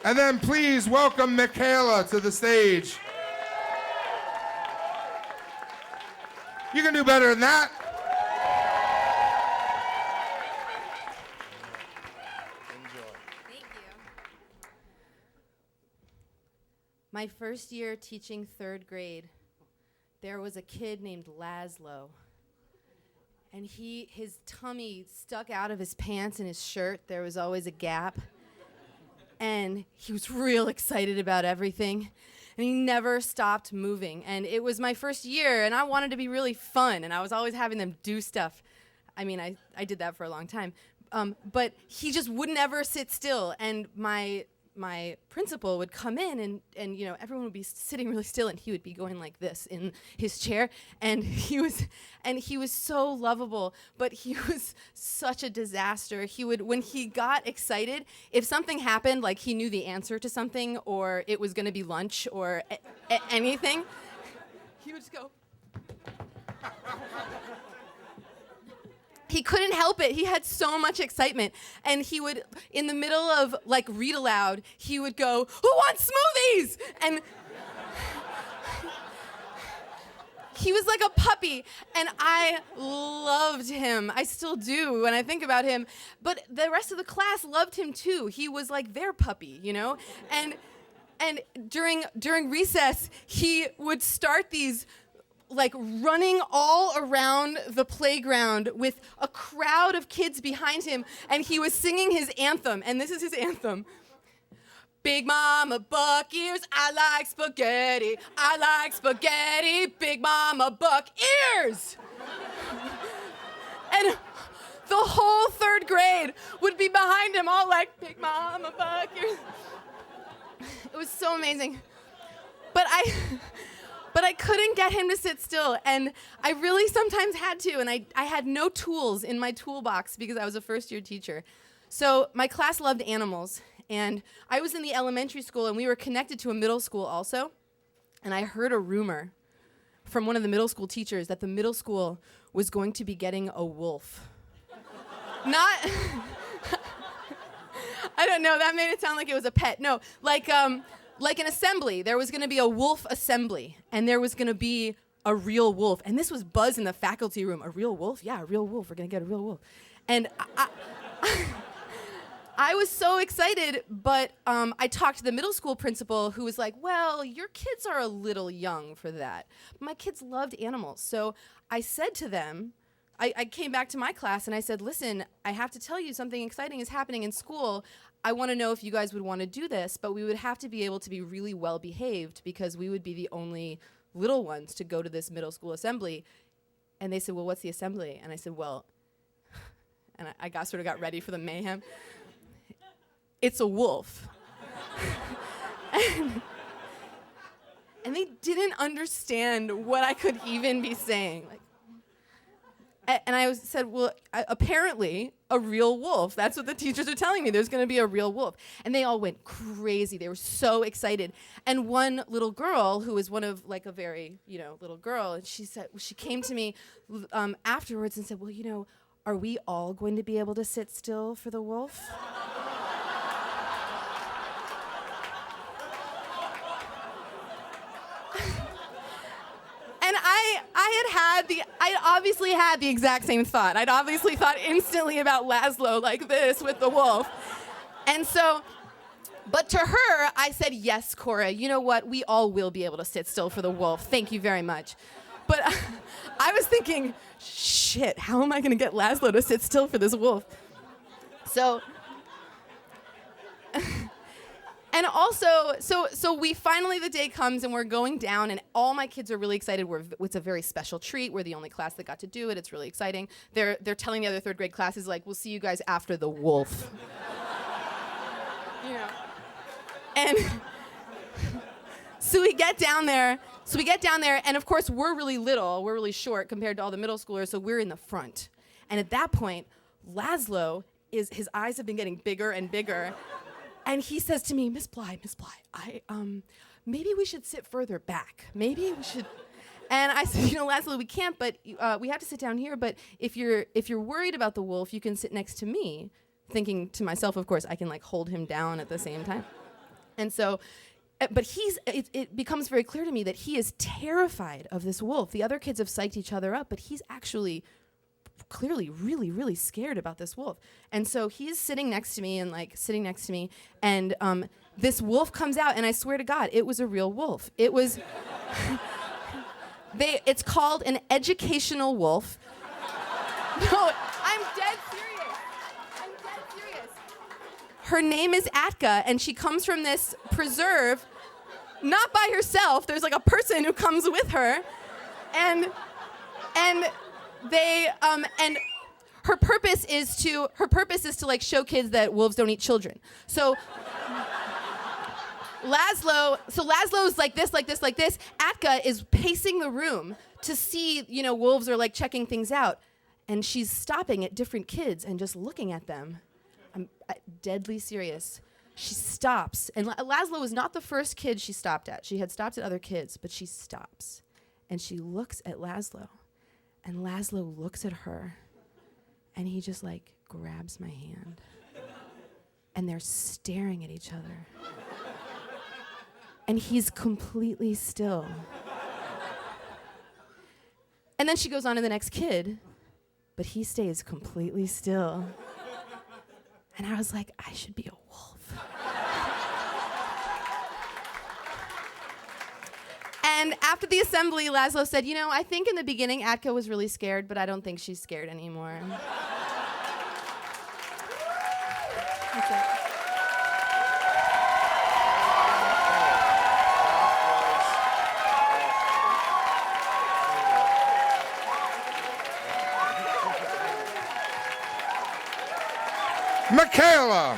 And then please welcome Micaela to the stage. You can do better than that. Thank you. My first year teaching third grade, there was a kid named Laszlo. And his tummy stuck out of his pants and his shirt. There was always a gap. And he was real excited about everything. And he never stopped moving. And it was my first year, and I wanted to be really fun, and I was always having them do stuff. I mean, I did that for a long time. But he just wouldn't ever sit still. And my principal would come in, and you know, everyone would be sitting really still, and he would be going like this in his chair. And he was so lovable, but he was such a disaster. He would, when he got excited, if something happened, like he knew the answer to something, or it was going to be lunch, or anything, he would just go. He couldn't help it. He had so much excitement. And he would, in the middle of like read aloud, he would go, "Who wants smoothies?" And he was like a puppy. And I loved him. I still do when I think about him. But the rest of the class loved him too. He was like their puppy, you know? And during recess, he would start these like running all around the playground with a crowd of kids behind him, and he was singing his anthem, and this is his anthem. Big Mama Buck ears, I like spaghetti, I like spaghetti, Big Mama Buck ears! And the whole third grade would be behind him, all like, Big Mama Buck ears. It was so amazing. But I couldn't get him to sit still, and I really sometimes had to, and I had no tools in my toolbox because I was a first-year teacher. So my class loved animals, and I was in the elementary school, and we were connected to a middle school also, and I heard a rumor from one of the middle school teachers that the middle school was going to be getting a wolf. Not, I don't know, that made it sound like it was a pet. No, like an assembly. There was going to be a wolf assembly, and there was going to be a real wolf. And this was buzz in the faculty room. A real wolf? Yeah, a real wolf. We're going to get a real wolf. And I was so excited, but I talked to the middle school principal, who was like, well, your kids are a little young for that. My kids loved animals. So I said to them, I came back to my class, and I said, listen, I have to tell you something exciting is happening in school. I want to know if you guys would want to do this, but we would have to be able to be really well behaved because we would be the only little ones to go to this middle school assembly. And they said, well, what's the assembly? And I said, well, and I sort of got ready for the mayhem. It's a wolf. And they didn't understand what I could even be saying. And I said, well, apparently a real wolf. That's what the teachers are telling me. There's going to be a real wolf. And they all went crazy. They were so excited. And one little girl, who was one of like a very, little girl, and she came to me afterwards and said, well, are we all going to be able to sit still for the wolf? And I obviously had the exact same thought. I'd obviously thought instantly about Laszlo like this with the wolf. And so, but to her, I said, yes, Cora, you know what? We all will be able to sit still for the wolf. Thank you very much. But I was thinking, shit, how am I going to get Laszlo to sit still for this wolf? So... And also, so we finally, the day comes and we're going down, and all my kids are really excited. It's a very special treat. We're the only class that got to do it. It's really exciting. They're telling the other third grade classes, like, we'll see you guys after the wolf. And so we get down there, and of course we're really little. We're really short compared to all the middle schoolers, so we're in the front. And at that point, Laszlo, his eyes have been getting bigger and bigger. And he says to me, Miss Blei, maybe we should sit further back. Maybe we should. And I said, Laszlo, we can't, but we have to sit down here. But if you're worried about the wolf, you can sit next to me. Thinking to myself, of course, I can like hold him down at the same time. And so, but it becomes very clear to me that he is terrified of this wolf. The other kids have psyched each other up, but he's actually clearly really, really scared about this wolf. And so he's sitting next to me, and this wolf comes out, and I swear to God, it was a real wolf. It was, it's called an educational wolf. No, I'm dead serious. Her name is Atka, and she comes from this preserve, not by herself. There's like a person who comes with her, and they and her purpose is to like show kids that wolves don't eat children. So Laszlo's like this. Atka is pacing the room to see, wolves are like checking things out, and she's stopping at different kids and just looking at them. I'm deadly serious. She stops, and Laszlo was not the first kid she stopped at. She had stopped at other kids, but she stops, and she looks at Laszlo, and Laszlo looks at her, and he just like grabs my hand, and they're staring at each other, and he's completely still. And then she goes on to the next kid, but he stays completely still. And I was like, I should be a wolf. And after the assembly, Laszlo said, I think in the beginning Atka was really scared, but I don't think she's scared anymore. That's it. Micaela.